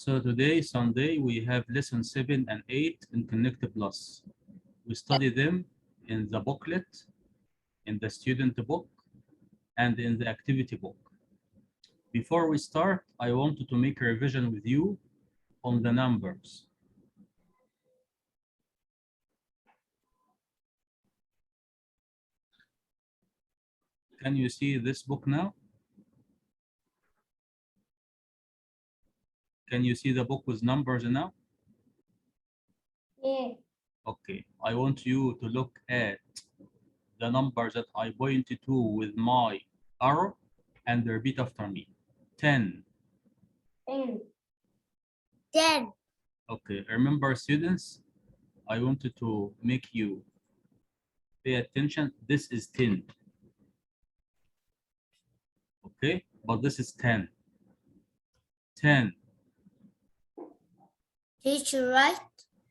So today, Sunday, we have lesson 7 and 8 in Connect Plus. We study them in the booklet, in the student book, and in the activity book. Before we start, I wanted to make a revision with you on the numbers. Can you see this book now? Can you see the book with numbers now? Yeah. Okay, I want you to look at the numbers that I pointed to with my arrow and repeat after me. 10. 10. Okay, remember students, I wanted to make you pay attention. This is 10. Okay, but this is 10. 10. Teacher, right?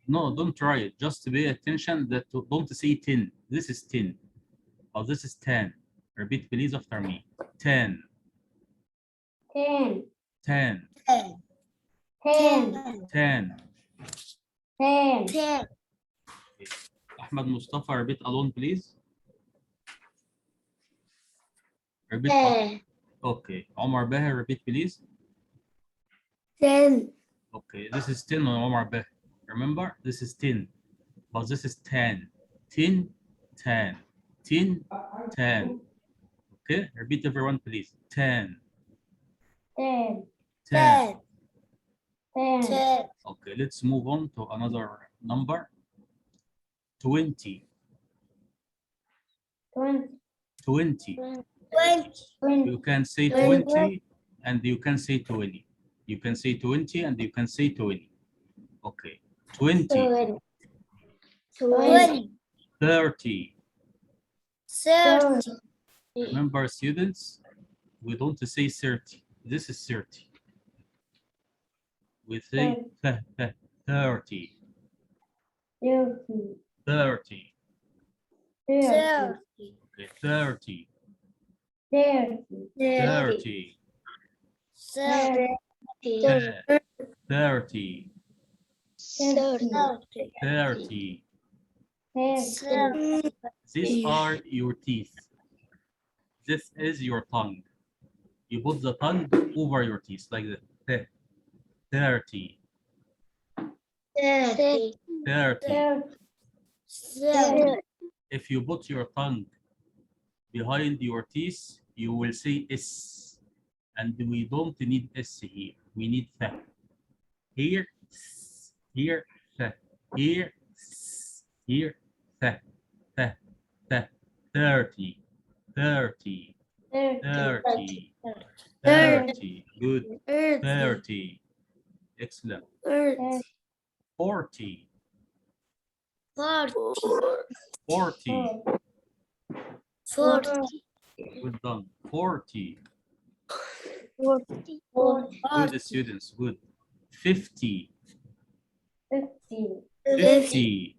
No, don't try it. Just pay attention that don't say 10. This is 10. Or this is 10. Repeat please after me. 10. 10. 10. 10. 10. 10. 10. 10. Ahmed Mustafa, repeat alone please. Repeat. 10. Okay. Omar Baher, repeat please. 10. Okay, this is 10 on Omar Baher. Remember, this is 10. But this is 10. 10, 10. 10, 10. Okay, repeat everyone please. 10. 10. 10. 10. 10. Okay, let's move on to another number. 20. 20. 20. 20. You can say 20 and you can say 20. You can say 20 and you can say 20. Okay. 20. 20. 30. 30. Remember, students, we don't say 30. This is 30. We say 30. 30. 30. 30. Okay, 30. 30. 30. 30. 30. 30. 30. These are your teeth. This is your tongue. You put the tongue over your teeth like that. 30. 30. 30. If you put your tongue behind your teeth, you will say S. And we don't need S here. We need th. Here, s. Here, th. Here, s. Here, th. Th. Th. 30. 30. 30. 30. Good. 30. Excellent. 40. 40. 40. Good done. 40. 40. Good students. Good. 50. 50. 50.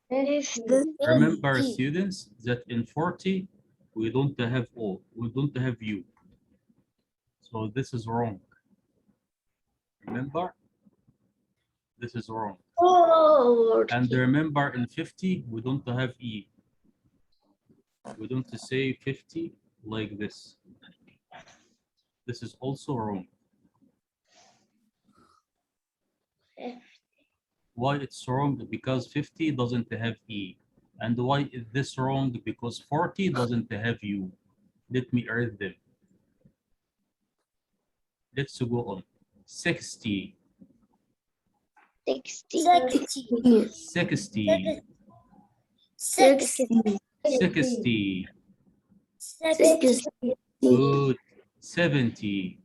50. Remember, students, that in 40, we don't have O. We don't have U. So this is wrong. Remember? This is wrong. And remember, in 50, we don't have E. We don't say 50 like this. This is also wrong. Why it's wrong? Because 50 doesn't have E. And why is this wrong? Because 40 doesn't have U. Let me read them. Let's go on. 60. 60. 60. 60. 60. 60. Good. 70.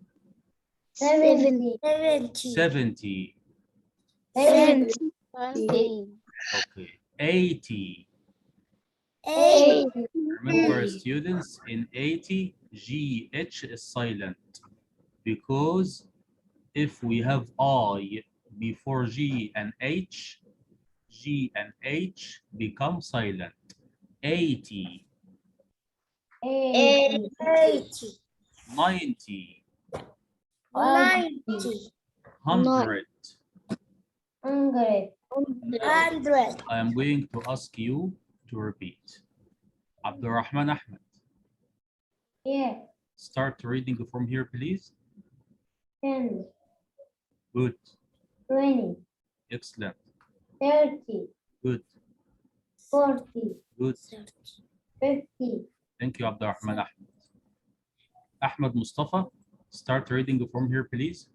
70. 70. 70. Okay. 80. 80. Remember, students, in 80, GH is silent. Because if we have I before G and H become silent. 80. 80. 90. 90. 100. 100. I am going to ask you to repeat. Abdurrahman Ahmed. Yeah. Start reading from here, please. 10, Good. 20, Excellent. 30, Good. 40, Good. 50. Thank you, Abdurrahman Ahmed. Ahmed Mustafa, start reading from here, please.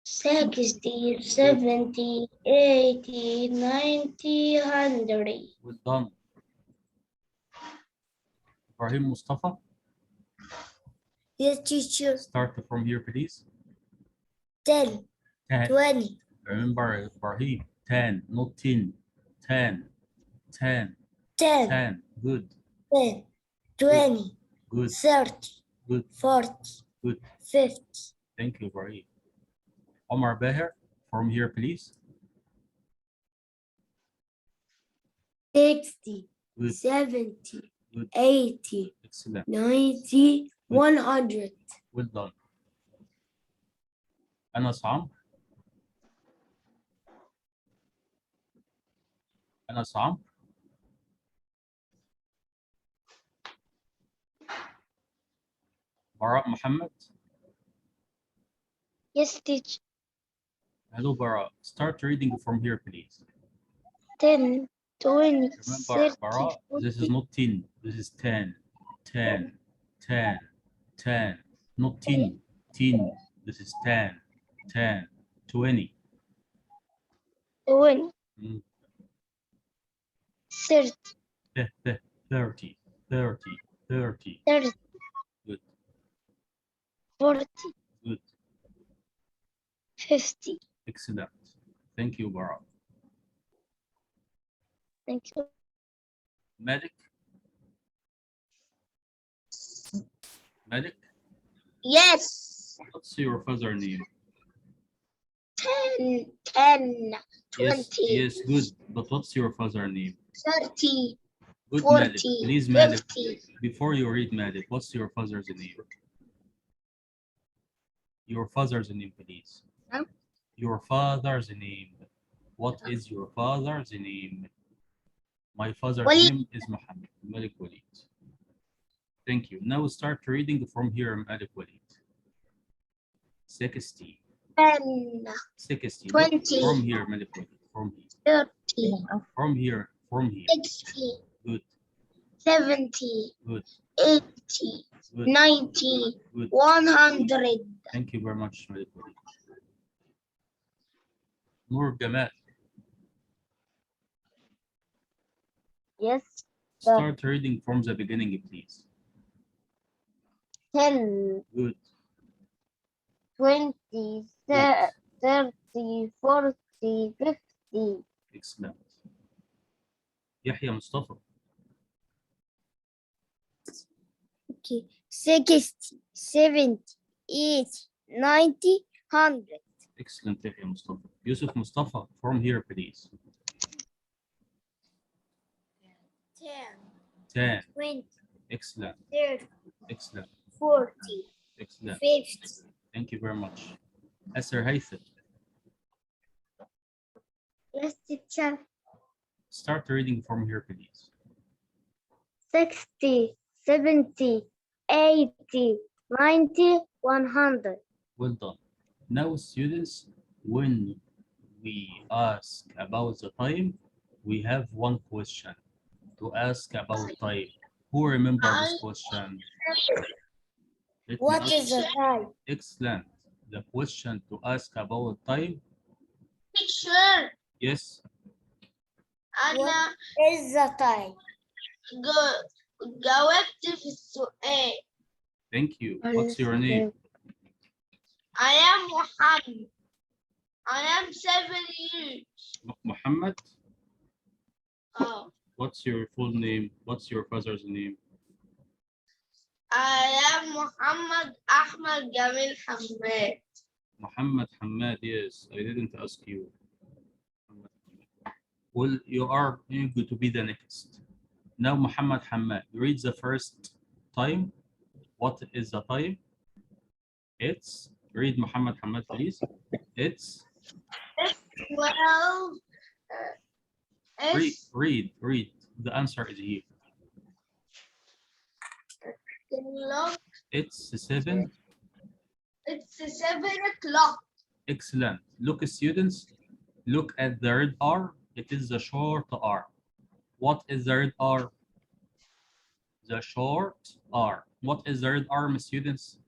60, 70, 80, 90, 100. Well done. Ibrahim Mustafa, Yes, teacher. start from here, please. 10, 10. 20, Remember, Ibrahim, 10, not 10. 10, 10, 10, 10. Good, 10, 20, good, 30, good, 40, good. 50. Thank you, Ibrahim. Omar Beher, from here, please. 60, Good, 70, good. 80, Excellent. 90, 100. Well done. Anas Amr. Anas Amr. Bara Muhammad. Yes, teacher. Hello, Bara. Start reading from here, please. 10, 20, Remember, 30, Bara, this is 40. not 10. This is 10, 10, 10, 10. Not 10, 10. This is 10, 10, 20. 20, Mm, 30, 30, 30, 30. 30, Good, 40, good. 50. Excellent. Thank you, Bara. Thank you. Malik. Malik, Yes. what's your father name? 10, 10, 20, Yes, good. But what's your father name? 30, Good, 40, Malik. Please, Malik, 50. before you read Malik, what's your father's name? Your father's name, please. Huh? Your father's name. What is your father's name? My father's Walid. name is Muhammad, Malik Walid. Thank you. Now start reading from here, Malik Walid. 60. 10, 60. 20. From here, Malik Walid. From here. 30, From here. From here. 60, Good. 70, Good. 80, Good. 90, Good. 100. Thank you very much, Malik Walid. Noor Gamal. Yes. Start reading from the beginning, please. 10, Good. 20, Good. 30, 40, 50. Excellent. Yahya Mustafa. Okay. 60, 70, 80, 90, 100. Excellent, Yahya Mustafa. Yusuf Mustafa, from here, please. 10, 10. 20, Excellent. 30, Excellent. 40, Excellent. 50. Thank you very much. Asser Haytham. Yes, teacher. Start reading from here, please. 60, 70, 80, 90, 100. Well done. Now, students, when we ask about the time, we have one question to ask about time. Who remember this question? Let me What ask- is the time? Excellent. The question to ask about time. Teacher, Yes. what is the time? جاوبت في السؤال. Thank you. What's your name? I am Muhammad. I am 7 years. Muhammad. Oh. What's your full name? What's your father's name? I am Muhammad Ahmad Jamil Hamad. Muhammad Hamad. Yes, I didn't ask you. Well, you are going to be the next. Now, Muhammad Hamad, read the first time. What is the time? It's, Read Muhammad Hamad, please. It's 12. It's read. The answer is here. o'clock. It's 7. It's 7 o'clock. Excellent. Look, students, look at the red R. It is the short R. What is the red R? The short R. What is the red R, my students?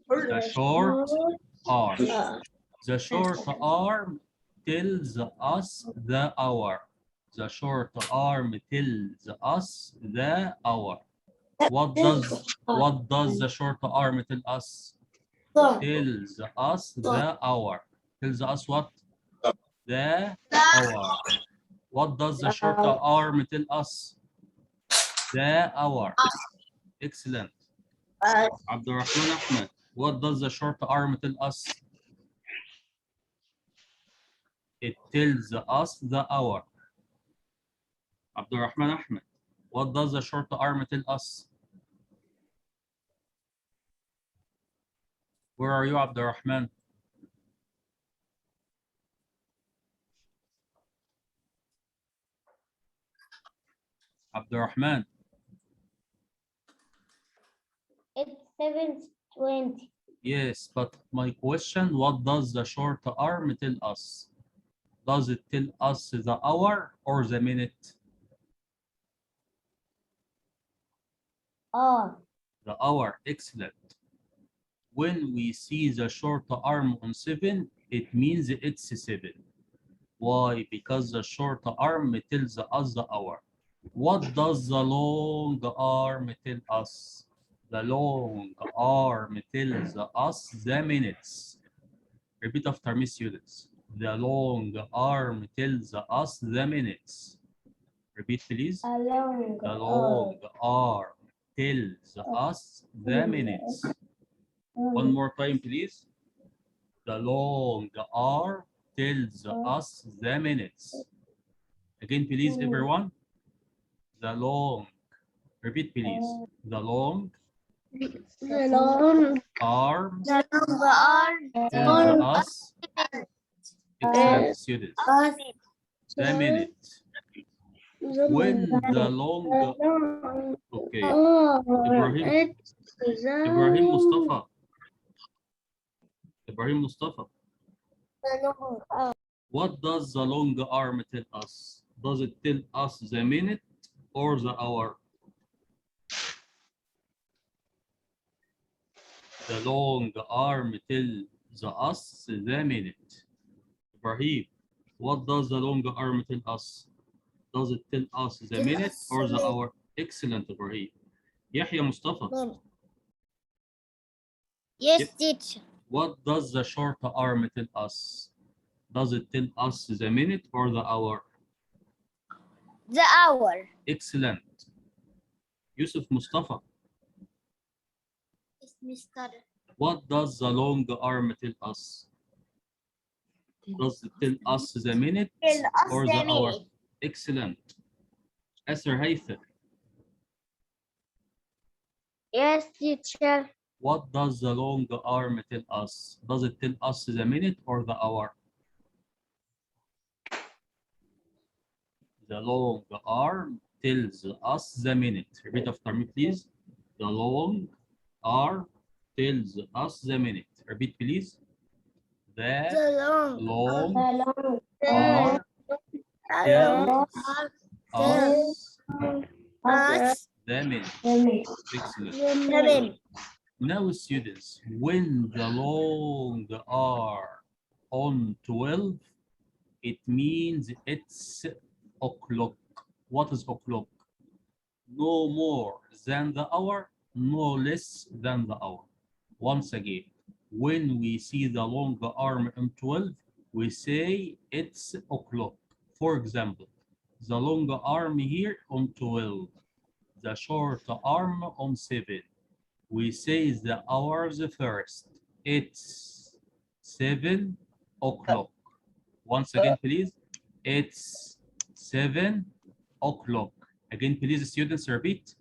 The short R. The short arm tells us the hour. The short arm tells us the hour. What does the short arm tell us? Tells us the hour. Tells us what? The hour. What does the short arm tell us? The hour. Excellent. Abdurrahman Ahmed, what does the short arm tell us? It tells us the hour. Abdurrahman Ahmed, what does the short arm tell us? Where are you, Abdurrahman? Abdurrahman. It's 7:20. Yes, but my question, what does the short arm tell us? Does it tell us the hour or the minute? Oh, The hour, excellent. When we see the short arm on 7, it means it's 7. Why? Because the short arm tells us the hour. What does the long arm tell us? The long arm tells us the minutes. Repeat after me, students. The long arm tells us the minutes. Repeat, please. a long The long arm tells us the minutes. One more time, please. The long arm tells us the minutes. Again, please, everyone. The long. Repeat, please. The long arm tells us. Excellent, students. The minute. When the long. Okay. Ibrahim Mustafa. Ibrahim Mustafa. What does the long arm tell us? Does it tell us the minute or the hour? The long arm tells us the minute. Ibrahim, what does the long arm tell us? Does it tell us the minute or the hour? Excellent, Ibrahim. Yahya Mustafa. Yes, teacher. What does the short arm tell us? Does it tell us the minute or the hour? The hour. Excellent. Yusuf Mustafa. Yes, Mr. What does the long arm tell us? Does it tell us the minute or the hour? Excellent. Asr Haytham. Yes, teacher. What does the long arm tell us? Does it tell us the minute or the hour? The long arm tells us the minute. Repeat after me, please. The long arm tells us the minute. Repeat, please. The long arm tells us the minute. Excellent. Now, students, when the long are on 12, it means it's o'clock. What is o'clock? No more than the hour, no less than the hour. Once again, when we see the long arm on 12, we say it's o'clock. For example, the long arm here on 12, the short arm on 7. We say the hours first. It's 7 o'clock. Once again, please. It's 7 o'clock. Again, please, students, repeat.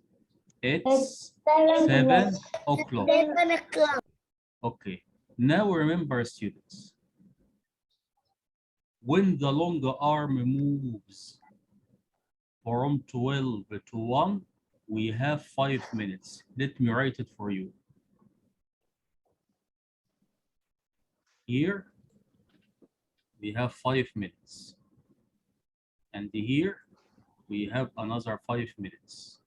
It's 7 o'clock. Okay. Now remember, students, when the long arm moves from 12 to 1, we have 5 minutes. Let me write it for you. Here, we have 5 minutes. And here, we have another 5 minutes.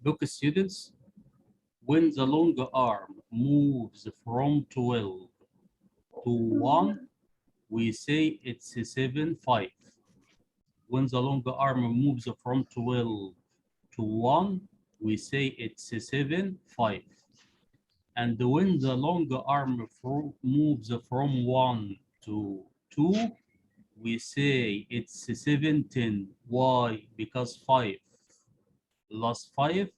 Look, students, when the long arm moves from 12 to 1, we say it's 7-5. When the long arm moves from 12 to 1, we say it's 7-5. And when the long arm moves from 1 to 2, we say it's 7-10. Why? Because 5 plus 5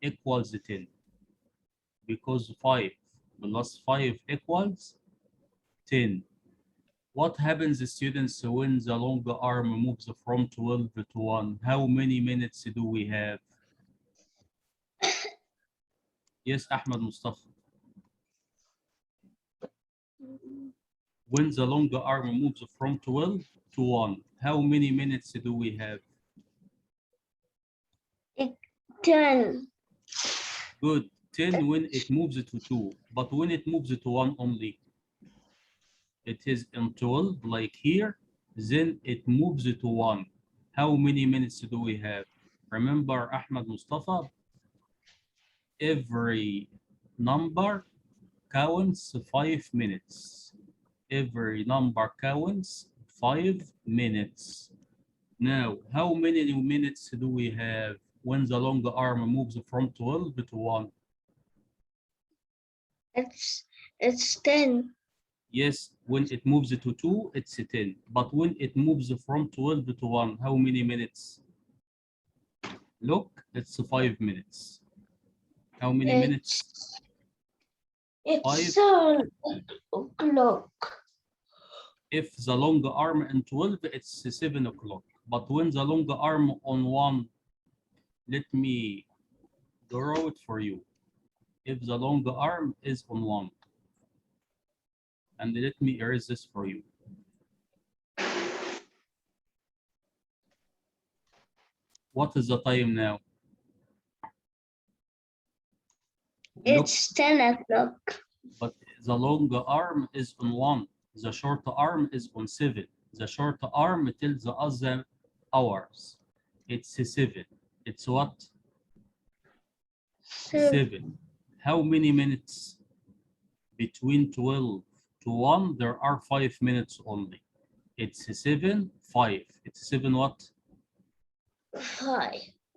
equals 10. Because 5 plus 5 equals 10. What happens, students, when the long arm moves from 12 to 1? How many minutes do we have? Yes, Ahmed Mustafa. When the long arm moves from 12 to 1, how many minutes do we have? 10. Good. 10 when it moves to 2, but when it moves to 1 only, it is in 12 like here, then it moves to 1. How many minutes do we have? Remember, Ahmed Mustafa, every number counts 5 minutes. Every number counts 5 minutes. Now, how many minutes do we have when the long arm moves from 12 to 1? It's 10. Yes, when it moves to 2, it's 10. But when it moves from 12 to 1, how many minutes? Look, it's 5 minutes. How many minutes? It's 5. 7 o'clock. If the long arm in 12, it's 7 o'clock. But when the long arm on 1, let me draw it for you. If the long arm is on 1, and let me erase this for you. What is the time now? It's 10 o'clock. But the long arm is on 1. The short arm is on 7. The short arm tells us the hours. It's 7. It's what? 7. How many minutes? Between 12 to 1, there are 5 minutes only. It's 7, 5. It's 7 what? 5.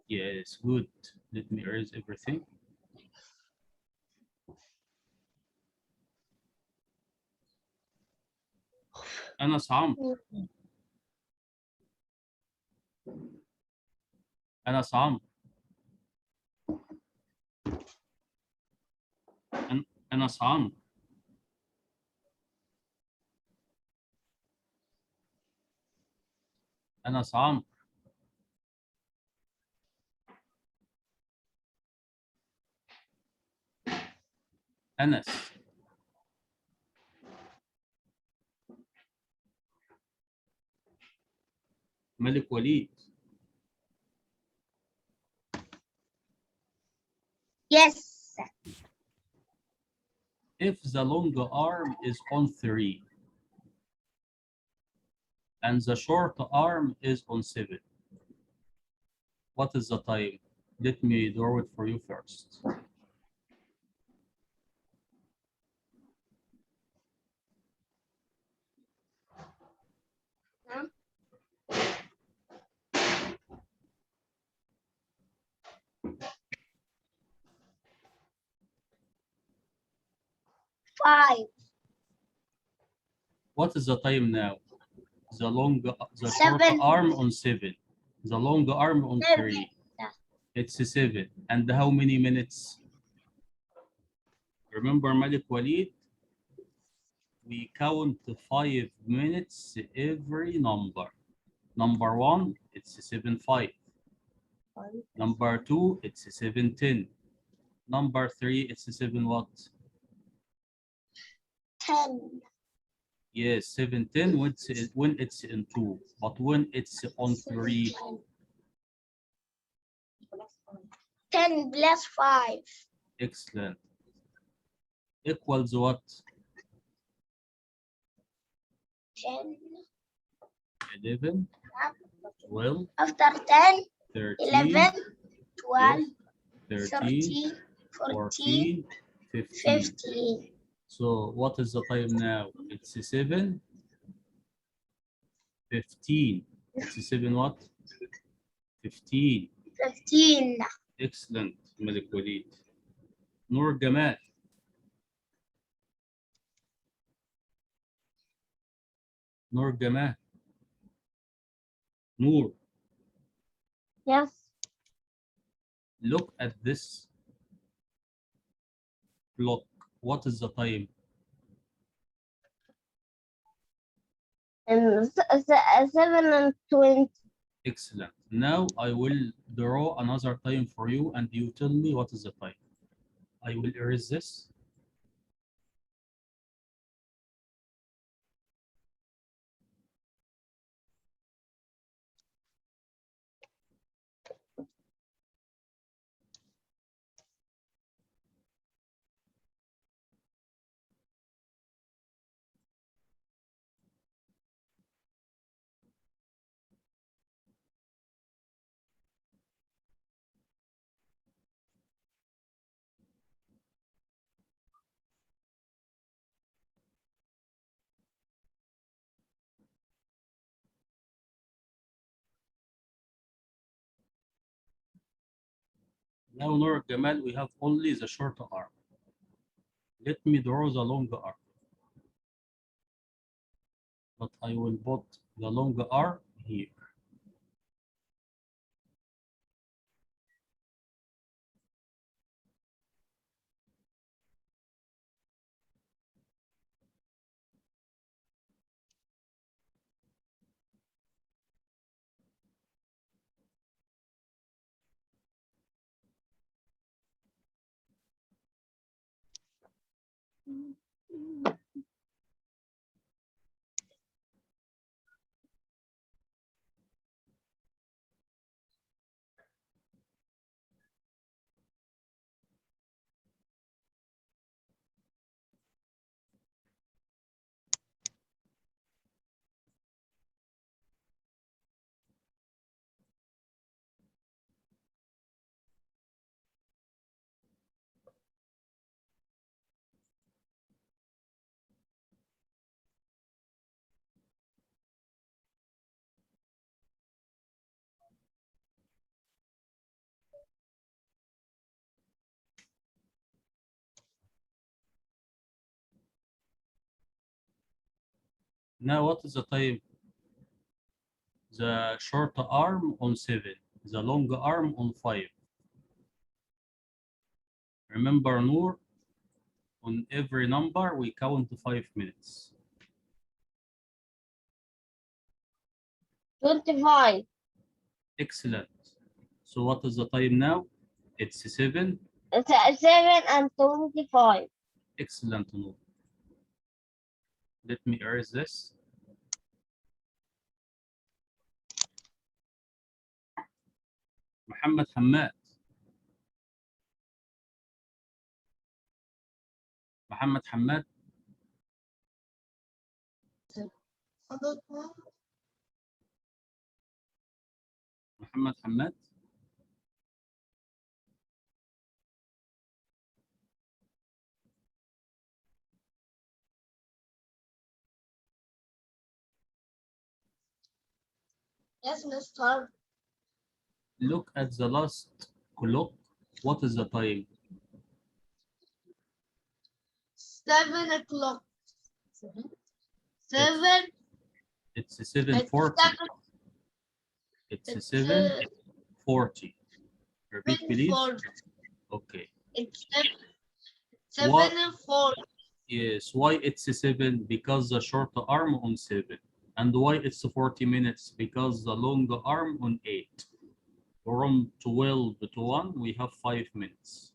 Yes, good. Let me erase everything. أنس عمرو. أنس عمرو. أنس عمرو. أنس عمرو. أنس. ملك وليد. Yes. If the long arm is on 3 and the short arm is on 7, what is the time? Let me draw it for you first. 5. What is the time now? The short 7. arm on 7. The long arm on 7. 3. It's 7. And how many minutes? Remember, Malik Walid? We count 5 minutes every number. Number 1, it's 7:05. Number 2, it's 7:10. Number 3, it's 7 what? 10. Yes, 7:10 when it's in 2, but when it's on 3, 10 plus 5. excellent. Equals what? 10. 11, 12, After 10, 13, 11, 12, 13, 13, 14, 14, 15. 15. So what is the time now? It's 7, 15. It's 7 what? 15. 15. Excellent, Malik Walid. Noor Gamal. Noor Gamal. Noor, Yes. look at this clock. What is the time? 7:20. Excellent. Now I will draw another time for you and you tell me what is the time. I will erase this. Now, Noor Gamal, we have only the short arm. Let me draw the long arm. But I will put the long arm here. Now, what is the time? The short arm on 7, the long arm on 5. Remember, Noor, on every number, we count 5 minutes. 25. Excellent. So what is the time now? It's 7. 7:25. Excellent, Noor. Let me erase this. Muhammad Hamad. Muhammad Hamad. Muhammad Hamad. Yes, Mr. Look at the last clock. What is the time? 7 o'clock. 7. It's 7:40. It's 7:40. Repeat, please. 7:40. Okay. It's What? 7:40. Yes. Why it's 7? Because the short arm on 7. And why it's 40 minutes? Because the long arm on 8. From 12 to 1, we have 5 minutes.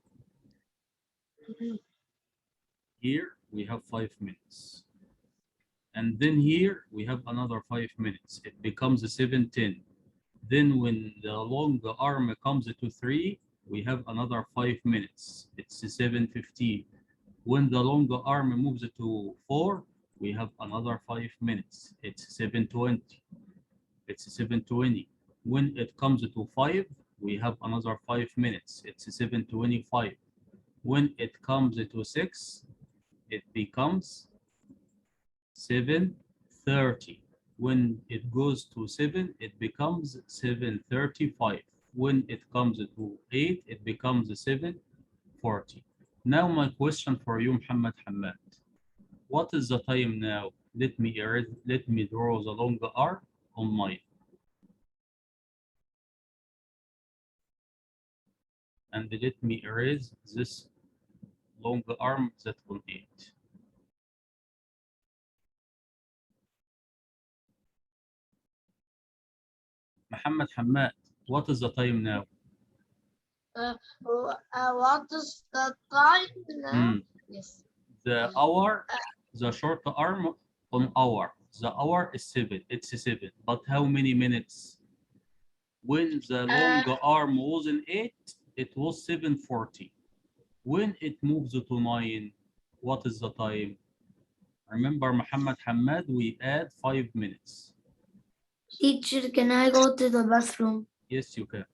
Here, we have 5 minutes. And then here, we have another 5 minutes. It becomes 7:10. Then when the long arm comes to 3, we have another 5 minutes. It's 7:15. When the long arm moves to 4, we have another 5 minutes. It's 7:20. It's 7:20. When it comes to 5, we have another 5 minutes. It's 7:25. When it comes to 6, it becomes 7:30. When it goes to 7, it becomes 7:35. When it comes to 8, it becomes 7:40. Now my question for you, Muhammad Hamad. What is the time now? Let me draw the long arm on mine. And let me erase this long arm that on 8. Muhammad Hamad, what is the time now? What is the time now? Yes. The hour, the short arm on hour. The hour is 7. It's 7. But how many minutes? When the long arm was in 8, it was 7:40. When it moves to 9, what is the time? Remember, Muhammad Hamad, we add 5 minutes. Teacher, can I go to the bathroom? Yes, you can.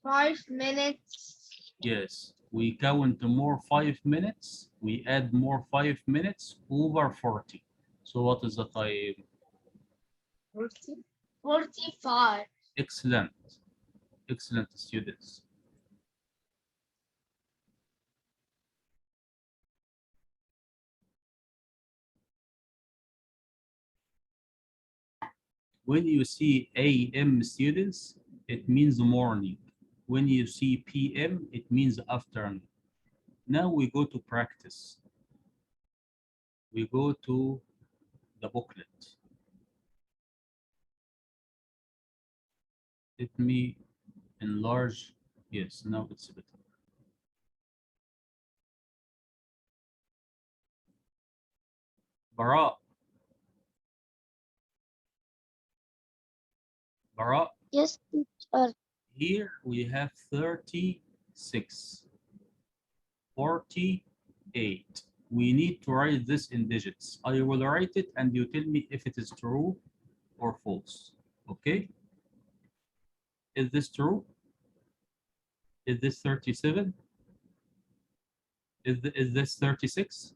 5 minutes. Yes, we count more 5 minutes. We add more 5 minutes over 40. So what is the time? 45. Excellent. Excellent, students. When you see AM students, it means morning. When you see PM, it means afternoon. Now we go to practice. We go to the booklet. Let me enlarge. Yes, now it's better. Bara. Bara. Yes, teacher. Here we have 36, 48. We need to write this in digits. I will write it and you tell me if it is true or false. Okay? Is this true? Is this 37? Is this 36?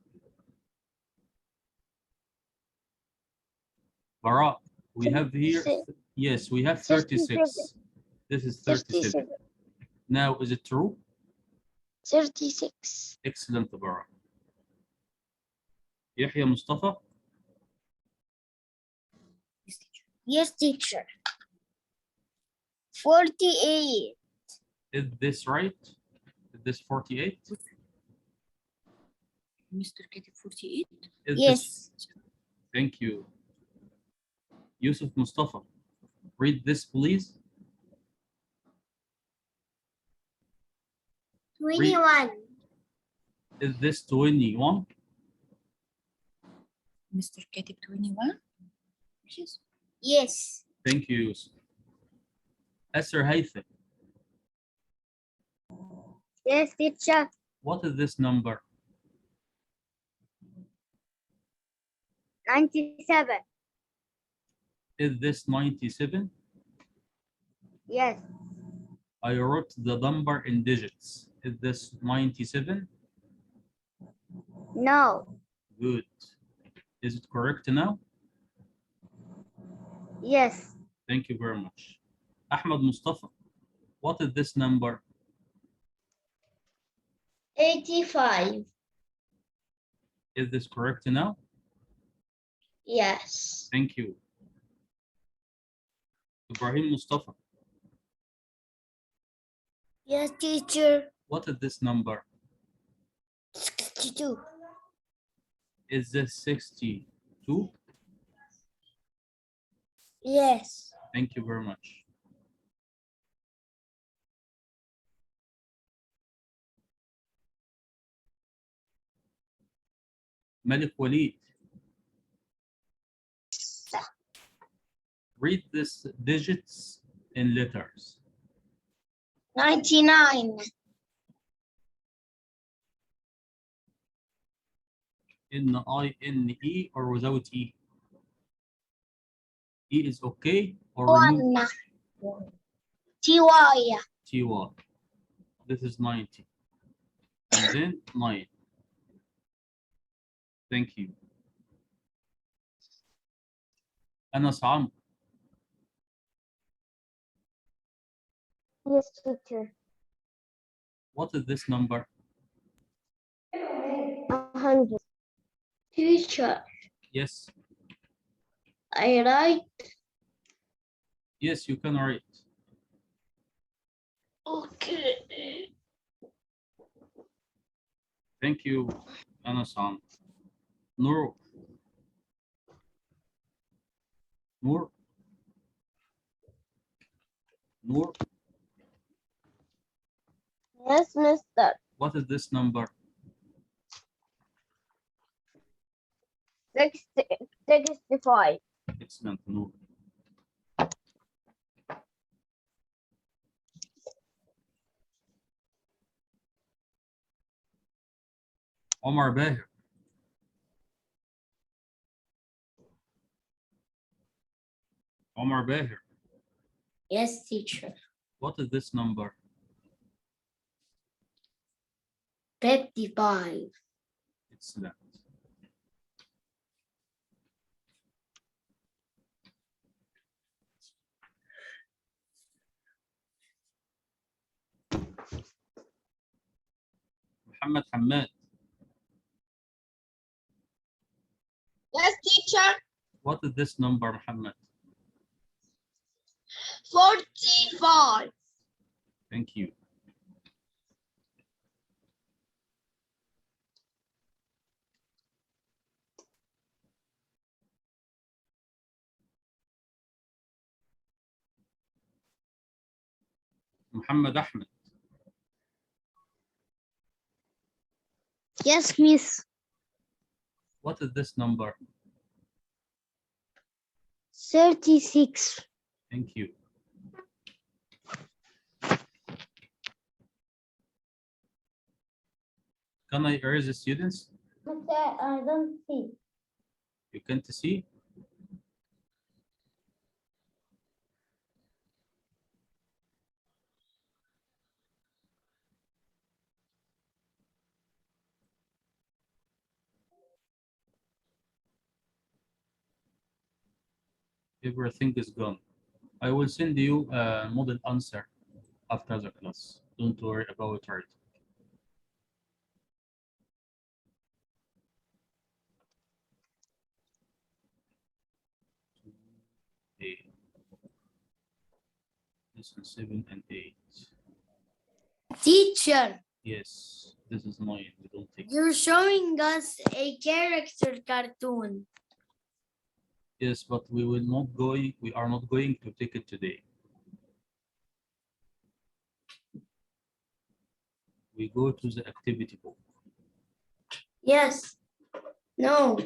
Bara, we have here, yes, we have 36. This is 37. Now, is it true? 36. Excellent, Bara. Yahya Mustafa? Yes, teacher. 48. Is this right? Is this 48? Mr. Katie 48? Is Yes. This... Thank you. Yusuf Mustafa, read this, please. 21. Is this 21? Mr. Katie 21? Yes. Yes. Thank you, Yusuf. Asr Haytham, Yes, teacher. what is this number? 97. Is this 97? Yes. I wrote the number in digits. Is this 97? No. Good. Is it correct now? Yes. Thank you very much. Ahmad Mustafa, what is this number? 85. Is this correct now? Yes. Thank you. Ibrahim Mustafa, Yes, teacher. what is this number? 62. Is this 62? Yes. Thank you very much. Malik Walid, read this digits in letters. 99. N-I-N-E or without E? E is okay or remove 1. TY. T-Y. This is 90. And then 9. Thank you. Anas Amr, Yes, teacher. what is this number? 100. Teacher, Yes. I write. Yes, you can write. Okay. Thank you, Anas Amr. Nur. Nur. Nur, Yes, mister. what is this number? 65. Excellent, Nur. Omar Bahir. Omar Bahir, Yes, teacher. what is this number? 55. Excellent. Muhammad Hamad, Yes, teacher. what is this number, Muhammad? 45. Thank you. Muhammad Ahmed, Yes, miss. what is this number? 36. Thank you. Can I erase the students? I don't see. You can't see? Everything is gone. I will send you a model answer after the class. Don't worry about it. Eight. Lesson 7 and 8. Teacher, Yes, this is mine. We don't take. you're showing us a character cartoon. Yes, but we are not going to take it today. We go to the activity book. Yes. No.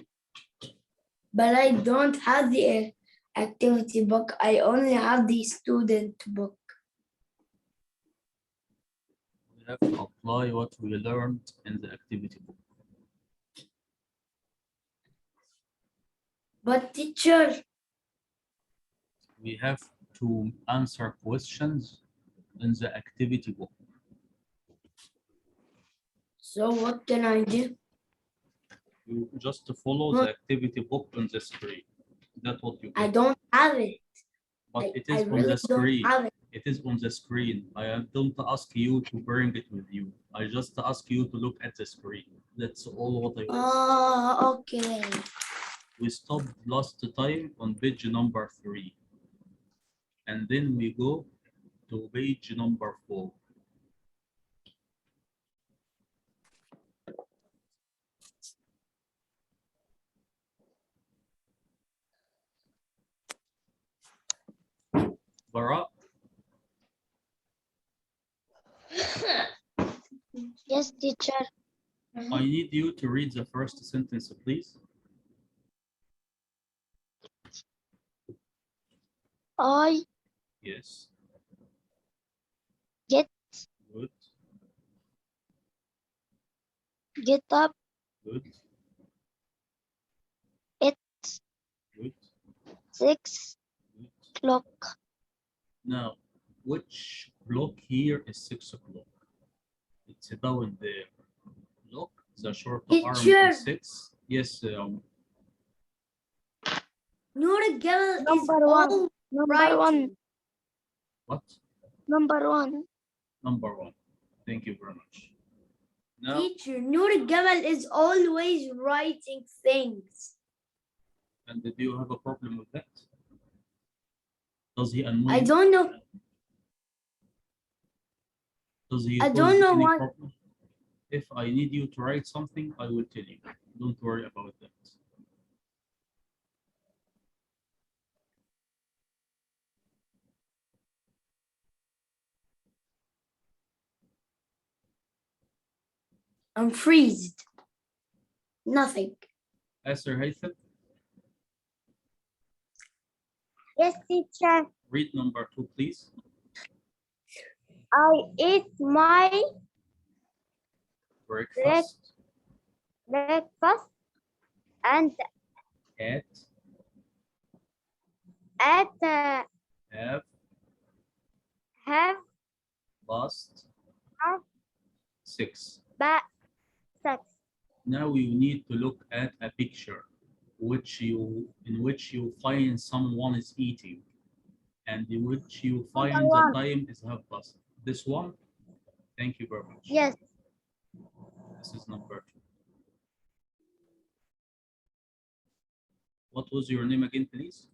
But I don't have the activity book. I only have the student book. We have to apply what we learned in the activity book. But teacher, We have to answer questions in the activity book. so what can I do? You just follow the activity book on the screen. That's what you I get. don't have it. But it I is on really the screen. don't have it. It is on the screen. I don't ask you to bring it with you. I just ask you to look at the screen. That's all what I want. Oh, okay. We stopped last time on page number 3. And then we go to page number 4. Bara, Yes, teacher. I need you to read the first sentence, please. I Yes. Get. Good. get up Good. at Good. 6 Good. o'clock. Now, which block here is 6 o'clock? It's down there. Look, the short arm Teacher. is 6. Yes. Noor al-Jabal is Number one. all Number right. one. What? Number one. Number 1. Thank you very much. Now, Teacher, Noor al-Jabal is always writing things. and do you have a problem with that? Does he annoy I you? don't know. Does he I cause don't know any why. problem? If I need you to write something, I will tell you. Don't worry about that. I'm freezed. Nothing. Asir Haytham, Yes, teacher. read number 2, please. I eat my Breakfast breakfast and at have past Half. 6. sex. Now you need to look at a picture in which you find someone is eating and in which you find the one. time is half past. This one? Thank you very much. Yes. This is number 2. What was your name again, please?